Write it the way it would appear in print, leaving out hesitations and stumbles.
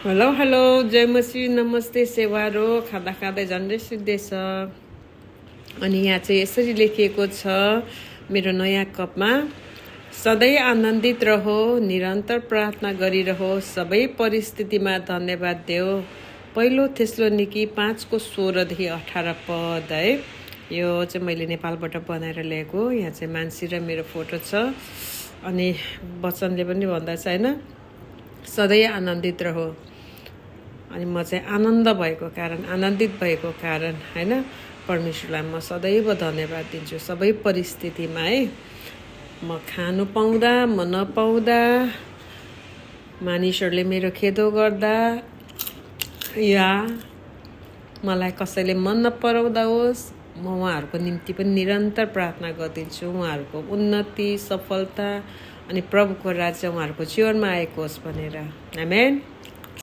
Hello hello जय मसी नमस्ते सेवारो खाँदा खाँदै झन्डै सिद्धिएछ। अनि यहाँ चाहिँ यसरी लेखिएको छ मेरो नयाँ कपमा, सधैँ आनन्दित रहो, निरन्तर प्रार्थना गरिरहो, सबै परिस्थितिमा धन्यवाद देऊ। पहिलो थेस्लोनिकी 5:16-18 पद है। यो चाहिँ मैले नेपालबाट बनाएर ल्याएको। यहाँ चाहिँ मान्छे र मेरो फोटो छ। अनि वचनले पनि भन्दा छ होइन, सधैँ आनन्दित रहो। अनि म चाहिँ आनन्दित भएको कारण होइन परमेश्वरलाई म सदैव धन्यवाद दिन्छु सबै परिस्थितिमा है। म खानु पाउँदा म नपाउँदा, मानिसहरूले मेरो खेदो गर्दा या मलाई कसैले मन नपराउँदा होस्, म उहाँहरूको निम्ति पनि निरन्तर प्रार्थना गरिदिन्छु। उहाँहरूको उन्नति, सफलता अनि प्रभुको राज्य उहाँहरूको जीवनमा आएको होस् भनेर। आमेन।